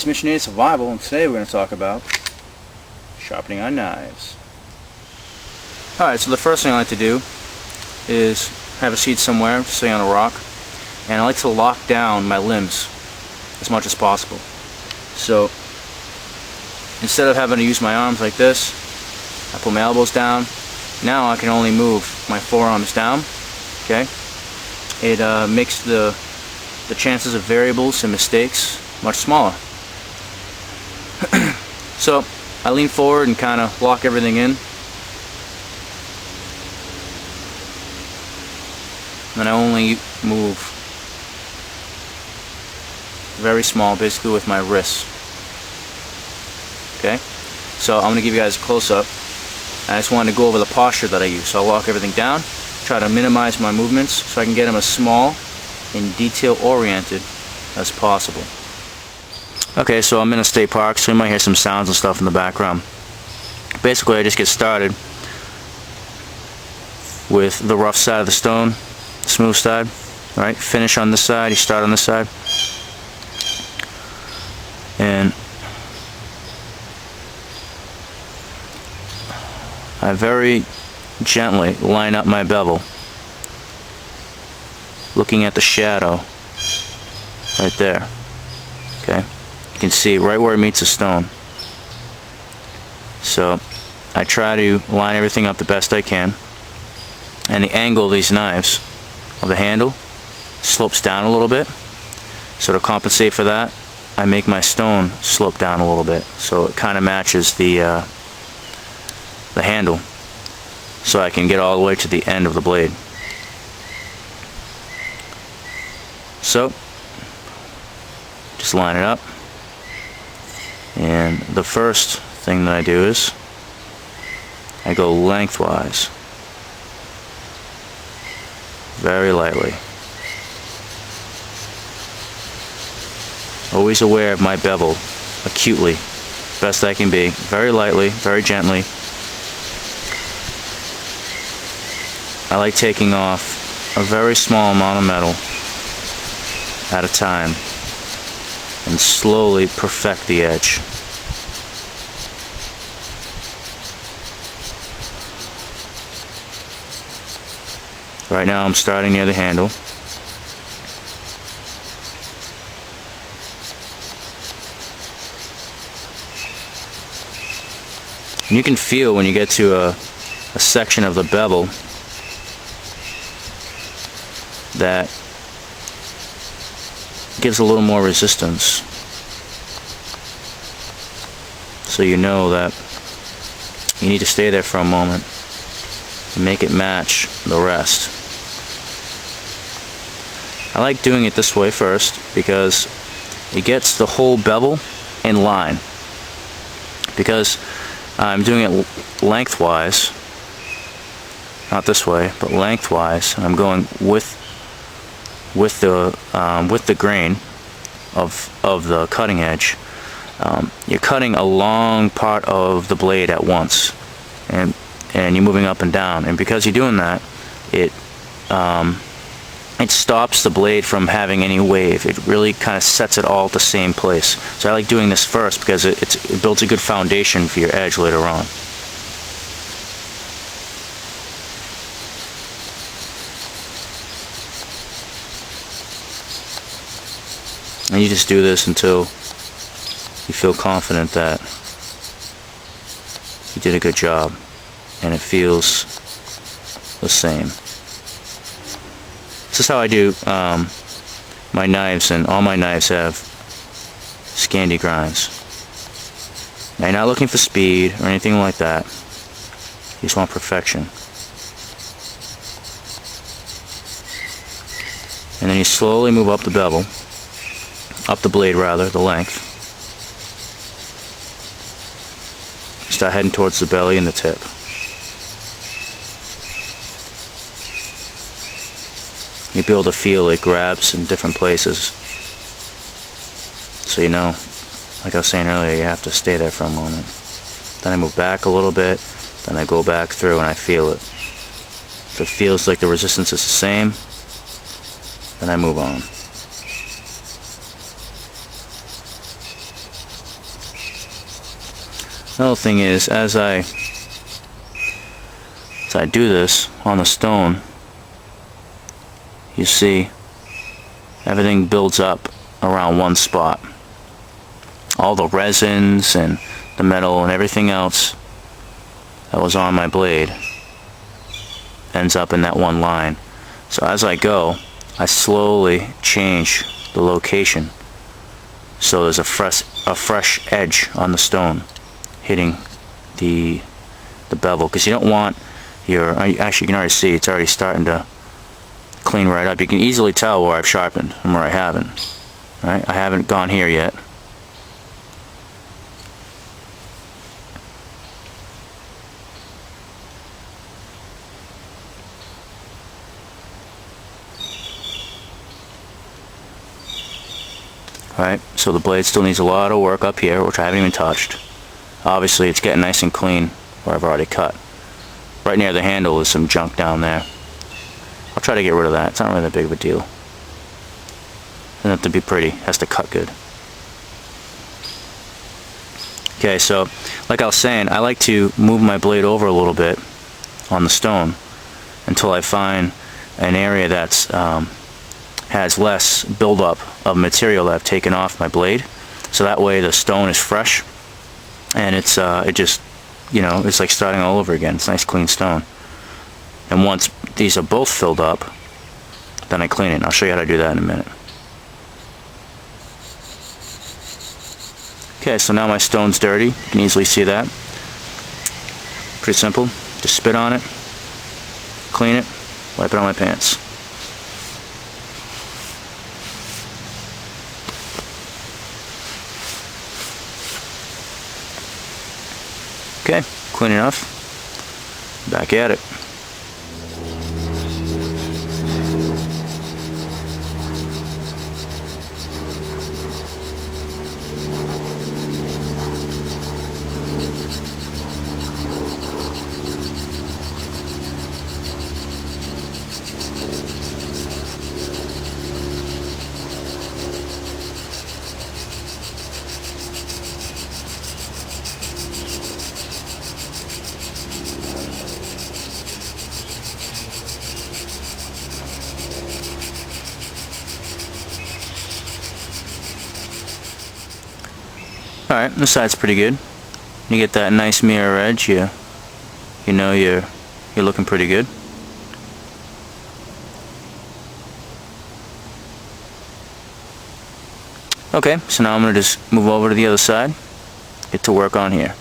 is Mission Native Survival, and today we're going to talk about sharpening our knives. Alright, so the first thing I like to do is have a seat somewhere, say on a rock, and I like to lock down my limbs as much as possible. So instead of having to use my arms like this, I put my elbows down. Now I can only move my forearms down. Okay, it makes the chances of variables and mistakes much smaller. So I lean forward and kind of lock everything in. And I only move very small, basically with my wrists. Okay, so I'm going to give you guys a close-up. I just wanted to go over the posture that I use. So I'll lock everything down, try to minimize my movements so I can get them as small and detail-oriented as possible. Okay, so I'm in a state park, so you might hear some sounds and stuff in the background. Basically, I just get started with the rough side of the stone, smooth side. All right, finish on this side, you start on this side. And I very gently line up my bevel, looking at the shadow right there. Okay, you can see right where it meets the stone. So I try to line everything up the best I can, and the angle of these knives, of the handle, slopes down a little bit. So to compensate for that, I make my stone slope down a little bit, so it kind of matches the handle, so I can get all the way to the end of the blade. So just line it up, and the first thing that I do is I go lengthwise, very lightly. Always aware of my bevel, acutely, best I can be. Very lightly, very gently. I like taking off a very small amount of metal at a time and slowly perfect the edge. Right now I'm starting near the handle. And you can feel when you get to a section of the bevel that gives a little more resistance. So you know that you need to stay there for a moment and make it match the rest. I like doing it this way first because it gets the whole bevel in line. Because I'm doing it lengthwise, not this way, but lengthwise. I'm going with the grain of the cutting edge. You're cutting a long part of the blade at once, and you're moving up and down. And because you're doing that, it stops the blade from having any wave. It really kind of sets it all at the same place. So I like doing this first because it builds a good foundation for your edge later on. And you just do this until you feel confident that you did a good job and it feels the same. This is how I do my knives, and all my knives have Scandi grinds. Now you're not looking for speed or anything like that. You just want perfection. And then you slowly move up the bevel, up the blade rather, the length. Start heading towards the belly and the tip. You'll be able to feel it grabs in different places. So you know, like I was saying earlier, you have to stay there for a moment. Then I move back a little bit, then I go back through and I feel it. If it feels like the resistance is the same, then I move on. Another thing is, as I do this on the stone, you see everything builds up around one spot. All the resins and the metal and everything else that was on my blade ends up in that one line. So as I go, I slowly change the location so there's a fresh edge on the stone hitting the bevel, because you don't want your, actually you can already see it's already starting to clean right up. You can easily tell where I've sharpened and where I haven't. Right? I haven't gone here yet. Right, so the blade still needs a lot of work up here, which I haven't even touched. Obviously it's getting nice and clean where I've already cut. Right near the handle is some junk down there. I'll try to get rid of that. It's not really that big of a deal. Doesn't have to be pretty, it has to cut good. Okay, so like I was saying, I like to move my blade over a little bit on the stone until I find an area that's has less buildup of material that I've taken off my blade, so that way the stone is fresh and it's it just, you know, it's like starting all over again. It's nice clean stone. And once these are both filled up, then I clean it. I'll show you how to do that in a minute. Okay, so now my stone's dirty. You can easily see that. Pretty simple. Just spit on it, clean it, wipe it on my pants. Okay, clean enough. Back at it. Alright, this side's pretty good. You get that nice mirror edge, you know you're looking pretty good. Okay, so now I'm going to just move over to the other side, get to work on here.